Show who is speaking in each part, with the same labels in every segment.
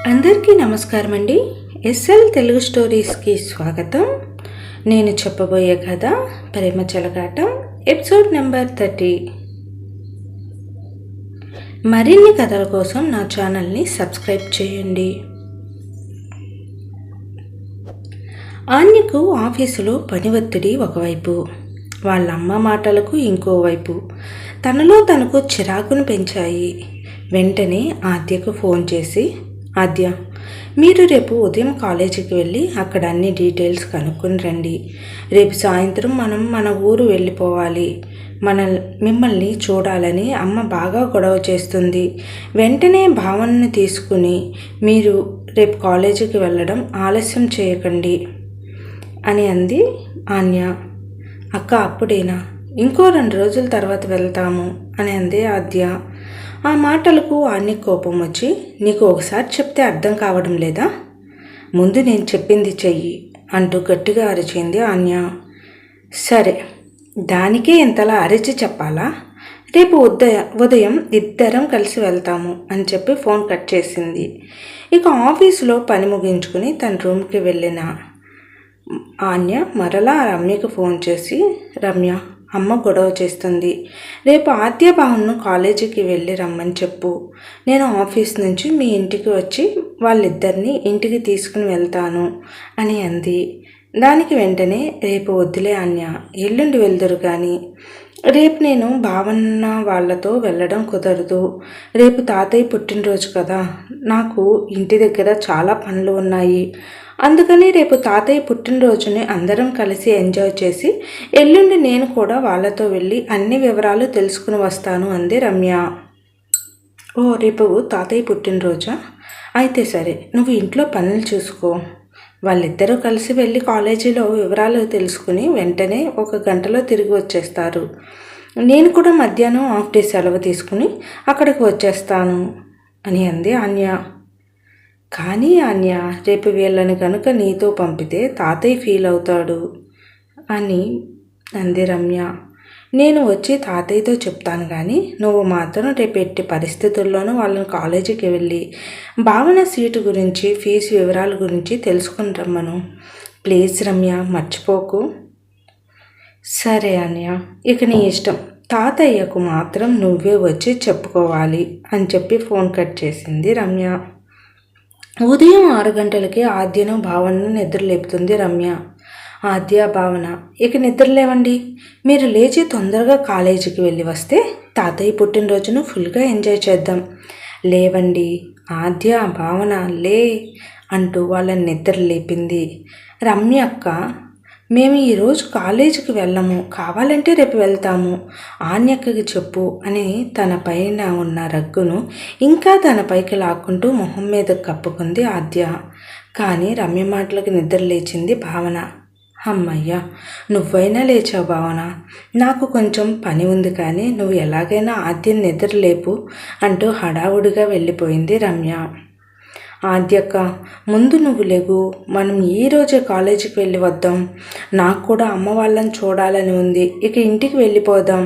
Speaker 1: అందరికీ నమస్కారం అండి. ఎస్ఎల్ తెలుగు స్టోరీస్కి స్వాగతం. నేను చెప్పబోయే కథ ప్రేమ చెలగాటం ఎపిసోడ్ నెంబర్ 30. మరిన్ని కథల కోసం నా ఛానల్ని సబ్స్క్రైబ్ చేయండి. ఆన్యకు ఆఫీసులో పని ఒత్తిడి ఒకవైపు, వాళ్ళ అమ్మ మాటలకు ఇంకోవైపు తనలో తనకు చిరాకును పెంచాయి. వెంటనే ఆద్యకు ఫోన్ చేసి, ఆద్య, మీరు రేపు ఉదయం కాలేజీకి వెళ్ళి అక్కడ అన్ని డీటెయిల్స్ కనుక్కొని రండి. రేపు సాయంత్రం మనం మన ఊరు వెళ్ళిపోవాలి. మిమ్మల్ని చూడాలని అమ్మ బాగా గొడవ చేస్తుంది. వెంటనే భావనను తీసుకుని మీరు రేపు కాలేజీకి వెళ్ళడం ఆలస్యం చేయకండి అని అంది ఆన్య. అక్క, అప్పుడేనా? ఇంకో 2 రోజుల తర్వాత వెళ్తాము అని అంది ఆద్య. ఆ మాటలకు ఆన్య కోపం వచ్చి, నీకు ఒకసారి చెప్తే అర్థం కావడం లేదా? ముందు నేను చెప్పింది చెయ్యి అంటూ గట్టిగా అరిచింది ఆన్య. సరే, దానికే ఇంతలా అరిచి చెప్పాలా? రేపు ఉదయం ఇద్దరం కలిసి వెళ్తాము అని చెప్పి ఫోన్ కట్ చేసింది. ఇక ఆఫీసులో పని ముగించుకుని తన రూమ్కి వెళ్ళిన ఆన్య మరలా రమ్యకు ఫోన్ చేసి, రమ్య, అమ్మ గొడవ చేస్తుంది. రేపు ఆద్య భావన్ను కాలేజీకి వెళ్ళి రమ్మని చెప్పు. నేను ఆఫీస్ నుంచి మీ ఇంటికి వచ్చి వాళ్ళిద్దరినీ ఇంటికి తీసుకుని వెళ్తాను అని అంది. దానికి వెంటనే, రేపు వద్దులే ఆన్య, ఎల్లుండి వెళ్దురు కానీ. రేపు నేను భావన్న వాళ్ళతో వెళ్ళడం కుదరదు. రేపు తాతయ్య పుట్టినరోజు కదా, నాకు ఇంటి దగ్గర చాలా పనులు ఉన్నాయి. అందుకని రేపు తాతయ్య పుట్టినరోజుని అందరం కలిసి ఎంజాయ్ చేసి ఎల్లుండి నేను కూడా వాళ్ళతో వెళ్ళి అన్ని వివరాలు తెలుసుకుని వస్తాను అంది రమ్య. ఓ, రేపు తాతయ్య పుట్టినరోజా? అయితే సరే, నువ్వు ఇంట్లో పనులు చూసుకో. వాళ్ళిద్దరూ కలిసి వెళ్ళి కాలేజీలో వివరాలు తెలుసుకుని వెంటనే 1 గంటలో తిరిగి వచ్చేస్తారు. నేను కూడా మధ్యాహ్నం హాఫ్ డే సెలవు తీసుకుని అక్కడికి వచ్చేస్తాను అని అంది ఆన్య. కానీ ఆన్య, రేపు వీళ్ళని కనుక నీతో పంపితే తాతయ్య ఫీల్ అవుతాడు అని అంది రమ్య. నేను వచ్చి తాతయ్యతో చెప్తాను కానీ నువ్వు మాత్రం రేపు ఎట్టి పరిస్థితుల్లోనూ వాళ్ళని కాలేజీకి వెళ్ళి భావన సీటు గురించి, ఫీజు వివరాల గురించి తెలుసుకుని రమ్మను. ప్లీజ్ రమ్య, మర్చిపోకు. సరే ఆన్య, ఇక నీ ఇష్టం. తాతయ్యకు మాత్రం నువ్వే వచ్చి చెప్పుకోవాలి అని చెప్పి ఫోన్ కట్ చేసింది రమ్య. ఉదయం 6 గంటలకి ఆద్యను భావనను నిద్రలేపుతుంది రమ్య. ఆద్య, భావన, ఇక నిద్రలేవండి. మీరు లేచి తొందరగా కాలేజీకి వెళ్ళి వస్తే తాతయ్య పుట్టినరోజును ఫుల్గా ఎంజాయ్ చేద్దాం. లేవండి ఆద్య, భావన, లే అంటూ వాళ్ళని నిద్రలేపింది. రమ్య అక్క, మేము ఈరోజు కాలేజీకి వెళ్ళము, కావాలంటే రేపు వెళ్తాము. ఆన్యక్కకి చెప్పు అని తన పైన ఉన్న రగ్గును ఇంకా తన పైకి లాక్కుంటూ మొహం మీద కప్పుకుంది ఆద్య. కానీ రమ్య మాటలకు నిద్ర లేచింది భావన. అమ్మయ్య, నువ్వైనా లేచావు భావన, నాకు కొంచెం పని ఉంది కానీ నువ్వు ఎలాగైనా ఆద్యని నిద్రలేపు అంటూ హడావుడిగా వెళ్ళిపోయింది రమ్య. ఆద్యక్క, ముందు నువ్వు లేవు, మనం ఈరోజే కాలేజీకి వెళ్ళి వద్దాం. నాకు కూడా అమ్మ వాళ్ళని చూడాలని ఉంది. ఇక ఇంటికి వెళ్ళిపోదాం.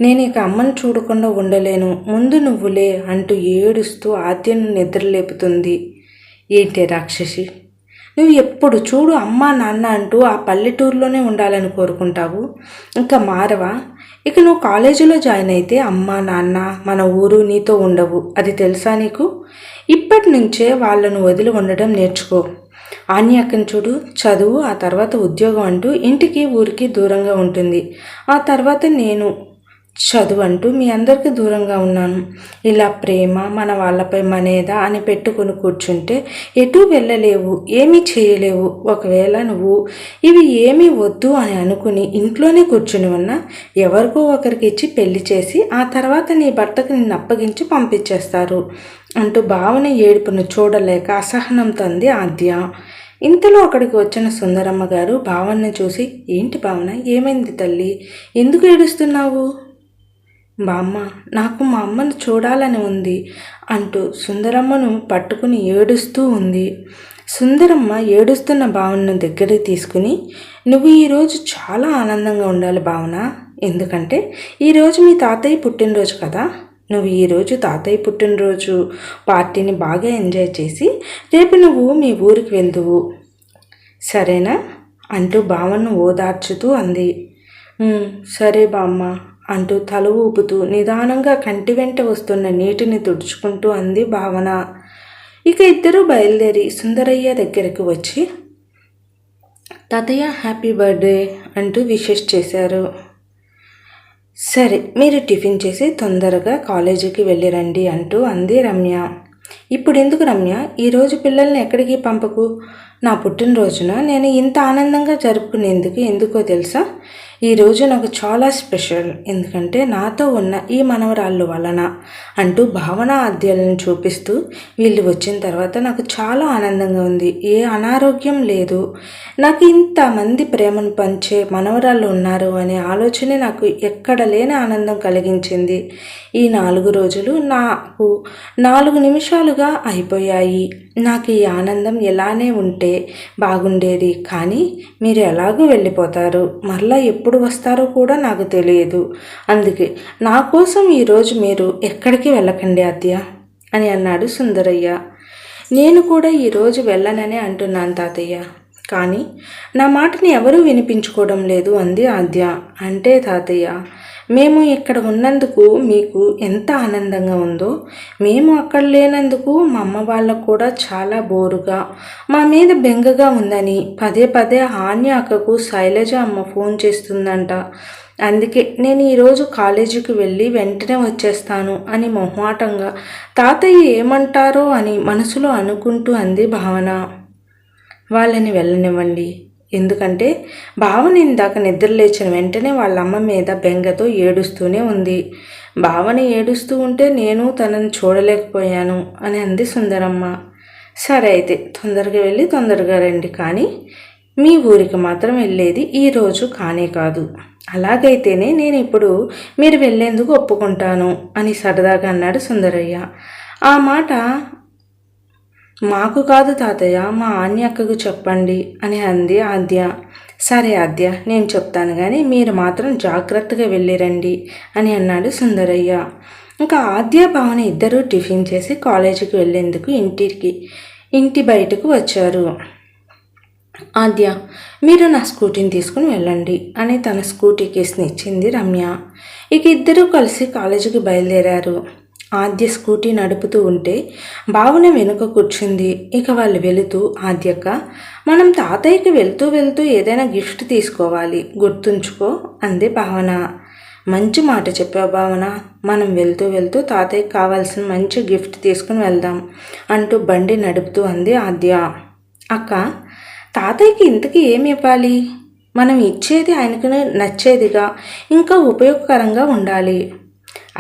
Speaker 1: నేను ఇక అమ్మను చూడకుండా ఉండలేను. ముందు నువ్వులే అంటూ ఏడుస్తూ ఆద్యను నిద్రలేపుతుంది. ఏంటి రాక్షసి, నువ్వు ఎప్పుడు చూడు అమ్మ నాన్న అంటూ ఆ పల్లెటూరులోనే ఉండాలని కోరుకుంటావు. ఇంకా మారవా? ఇక నువ్వు కాలేజీలో జాయిన్ అయితే అమ్మ నాన్న మన ఊరు నీతో ఉండవు. అది తెలుసా నీకు? ఇప్పటి నుంచే వాళ్ళను వదిలి ఉండడం నేర్చుకో. ఆన్యక్కని చూడు, చదువు, ఆ తర్వాత ఉద్యోగం అంటూ ఇంటికి ఊరికి దూరంగా ఉంటుంది. ఆ తర్వాత నేను చదువు అంటూ మీ అందరికీ దూరంగా ఉన్నాను. ఇలా ప్రేమ, మన వాళ్ళపై మనేదా అని పెట్టుకుని కూర్చుంటే ఎటూ వెళ్ళలేవు, ఏమీ చేయలేవు. ఒకవేళ నువ్వు ఇవి ఏమీ వద్దు అని అనుకుని ఇంట్లోనే కూర్చుని ఉన్నా ఎవరికో ఒకరికి ఇచ్చి పెళ్లి చేసి ఆ తర్వాత నీ భర్తకు నిన్ను అప్పగించి పంపించేస్తారు అంటూ భావన ఏడుపును చూడలేక అసహనంతో అంది ఆద్య. ఇంతలో అక్కడికి వచ్చిన సుందరమ్మ గారు భావనను చూసి, ఏంటి భావన, ఏమైంది తల్లి, ఎందుకు ఏడుస్తున్నావు? బామ్మ, నాకు మా అమ్మను చూడాలని ఉంది అంటూ సుందరమ్మను పట్టుకుని ఏడుస్తూ ఉంది. సుందరమ్మ ఏడుస్తున్న భావనను దగ్గరికి తీసుకుని, నువ్వు ఈరోజు చాలా ఆనందంగా ఉండాలి భావన. ఎందుకంటే ఈరోజు మీ తాతయ్య పుట్టినరోజు కదా. నువ్వు ఈరోజు తాతయ్య పుట్టినరోజు పార్టీని బాగా ఎంజాయ్ చేసి రేపు నువ్వు మీ ఊరికి వెళ్దువు, సరేనా అంటూ భావనను ఓదార్చుతూ అంది. సరే బామ్మ అంటూ తల ఊపుతూ నిదానంగా కంటి వెంట వస్తున్న నీటిని తుడుచుకుంటూ అంది భావన. ఇక ఇద్దరూ బయలుదేరి సుందరయ్య దగ్గరకు వచ్చి తాతయ్య హ్యాపీ బర్త్డే అంటూ విషెస్ చేశారు. సరే మీరు టిఫిన్ చేసి తొందరగా కాలేజీకి వెళ్ళిరండి అంటూ అంది రమ్య. ఇప్పుడు ఎందుకు రమ్య, ఈరోజు పిల్లల్ని ఎక్కడికి పంపకు, నా పుట్టినరోజున నేను ఇంత ఆనందంగా జరుపుకునేందుకు ఎందుకో తెలుసా, ఈరోజు నాకు చాలా స్పెషల్, ఎందుకంటే నాతో ఉన్న ఈ మనవరాళ్ళు వలన అంటూ భావన ఆద్యాలను చూపిస్తూ వీళ్ళు వచ్చిన తర్వాత నాకు చాలా ఆనందంగా ఉంది, ఏ అనారోగ్యం లేదు, నాకు ఇంతమంది ప్రేమను పంచే మనవరాళ్ళు ఉన్నారు అనే ఆలోచనే నాకు ఎక్కడ లేని ఆనందం కలిగించింది. ఈ 4 రోజులు నాకు 4 నిమిషాలుగా అయిపోయాయి. నాకు ఈ ఆనందం ఎలానే ఉంటే బాగుండేది, కానీ మీరు ఎలాగూ వెళ్ళిపోతారు, మరలా ఎప్పుడు వస్తారో కూడా నాకు తెలియదు, అందుకే నా కోసం ఈరోజు మీరు ఎక్కడికి వెళ్ళకండి అద్య అని అన్నాడు సుందరయ్య. నేను కూడా ఈరోజు వెళ్ళనని అంటున్నాను తాతయ్య, కానీ నా మాటని ఎవరూ వినిపించుకోవడం లేదు అంది ఆద్య. అంటే తాతయ్య, మేము ఇక్కడ ఉన్నందుకు మీకు ఎంత ఆనందంగా ఉందో, మేము అక్కడ లేనందుకు మా అమ్మ వాళ్ళకు కూడా చాలా బోరుగా, మా మీద బెంగగా ఉందని పదే పదే హాన్య అక్కకు శైలజ అమ్మ ఫోన్ చేస్తుందంట, అందుకే నేను ఈరోజు కాలేజీకి వెళ్ళి వెంటనే వచ్చేస్తాను అని మొహమాటంగా తాతయ్య ఏమంటారో అని మనసులో అనుకుంటూ అంది భావన. వాళ్ళని వెళ్ళనివ్వండి, ఎందుకంటే భావన ఇందాక నిద్రలేచిన వెంటనే వాళ్ళ అమ్మ మీద బెంగతో ఏడుస్తూనే ఉంది. భావన ఏడుస్తూ ఉంటే నేను తనని చూడలేకపోయాను అని అంది సుందరమ్మ. సరే అయితే తొందరగా వెళ్ళి తొందరగా రండి, కానీ మీ ఊరికి మాత్రం వెళ్ళేది ఈరోజు కానే కాదు, అలాగైతేనే నేను ఇప్పుడు మీరు వెళ్ళేందుకు ఒప్పుకుంటాను అని సరదాగా అన్నాడు సుందరయ్య. ఆ మాట మాకు కాదు తాతయ్య, మా ఆన్య అక్కకు చెప్పండి అని అంది ఆద్య. సరే ఆద్య, నేను చెప్తాను, కానీ మీరు మాత్రం జాగ్రత్తగా వెళ్ళిరండి అని అన్నాడు సుందరయ్య. ఇంకా ఆద్య భావన ఇద్దరూ టిఫిన్ చేసి కాలేజీకి వెళ్ళేందుకు ఇంటి బయటకు వచ్చారు. ఆద్య, మీరు నా స్కూటీని తీసుకుని వెళ్ళండి అని తన స్కూటీ కేసుని ఇచ్చింది రమ్య. ఇక ఇద్దరూ కలిసి కాలేజీకి బయలుదేరారు. ఆద్య స్కూటీ నడుపుతూ ఉంటే భావన వెనుక కూర్చుంది. ఇక వాళ్ళు వెళుతూ, ఆద్యక్క, మనం తాతయ్యకి వెళ్తూ వెళ్తూ ఏదైనా గిఫ్ట్ తీసుకోవాలి, గుర్తుంచుకో అంది భావన. మంచి మాట చెప్పావు భావన, మనం వెళ్తూ వెళ్తూ తాతయ్యకి కావాల్సిన మంచి గిఫ్ట్ తీసుకుని వెళ్దాం అంటూ బండి నడుపుతూ అంది ఆద్య. అక్క, తాతయ్యకి ఇంతకీ ఏమి ఇవ్వాలి, మనం ఇచ్చేది ఆయనకు నచ్చేదిగా ఇంకా ఉపయోగకరంగా ఉండాలి,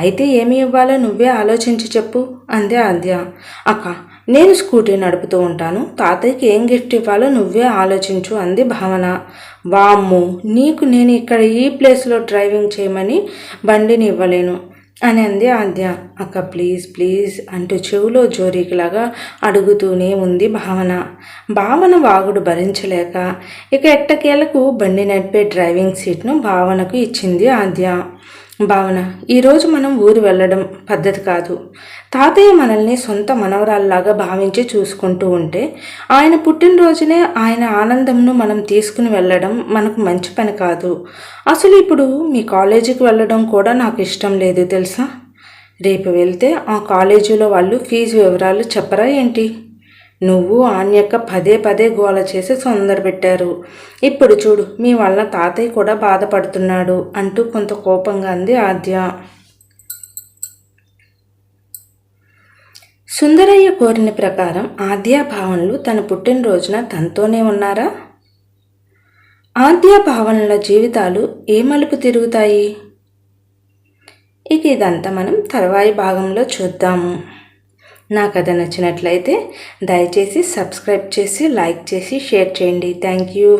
Speaker 1: అయితే ఏమి ఇవ్వాలో నువ్వే ఆలోచించి చెప్పు అందే ఆద్య. అక్క, నేను స్కూటీ నడుపుతూ ఉంటాను, తాతయ్యకి ఏం గిఫ్ట్ ఇవ్వాలో నువ్వే ఆలోచించు అంది భావన. వామ్ము, నీకు నేను ఇక్కడ ఈ ప్లేస్లో డ్రైవింగ్ చేయమని బండిని ఇవ్వలేను అని అంది ఆద్య. అక్క ప్లీజ్ ప్లీజ్ అంటూ చెవులో జోరీకిలాగా అడుగుతూనే ఉంది భావన. భావన వాగుడు భరించలేక ఇక ఎట్టకేలకు బండి నడిపే డ్రైవింగ్ సీట్ను భావనకు ఇచ్చింది ఆద్య. భావన, ఈరోజు మనం ఊరు వెళ్ళడం పద్ధతి కాదు, తాతయ్య మనల్ని సొంత మనవరాల్లాగా భావించి చూసుకుంటూ ఉంటే ఆయన పుట్టినరోజునే ఆయన ఆనందంను మనం తీసుకుని వెళ్ళడం మనకు మంచి పని కాదు. అసలు ఇప్పుడు మీ కాలేజీకి వెళ్ళడం కూడా నాకు ఇష్టం లేదు తెలుసా, రేపు వెళ్తే ఆ కాలేజీలో వాళ్ళు ఫీజు వివరాలు చెప్పరా ఏంటి, నువ్వు ఆన్యక్క పదే పదే గోల చేసి తొందరపెట్టారు, ఇప్పుడు చూడు మీ వల్ల తాతయ్య కూడా బాధపడుతున్నాడు అంటూ కొంత కోపంగా అంది ఆద్య. సుందరయ్య కోరిన ప్రకారం ఆద్య భావనలు తన పుట్టినరోజున తనతోనే ఉన్నారా? ఆద్య భావనల జీవితాలు ఏ మలుపు తిరుగుతాయి? ఇక ఇదంతా మనం తర్వాయి భాగంలో చూద్దాము. నా కథ నచ్చినట్లయితే దయచేసి సబ్స్క్రైబ్ చేసి లైక్ చేసి షేర్ చేయండి. Thank you.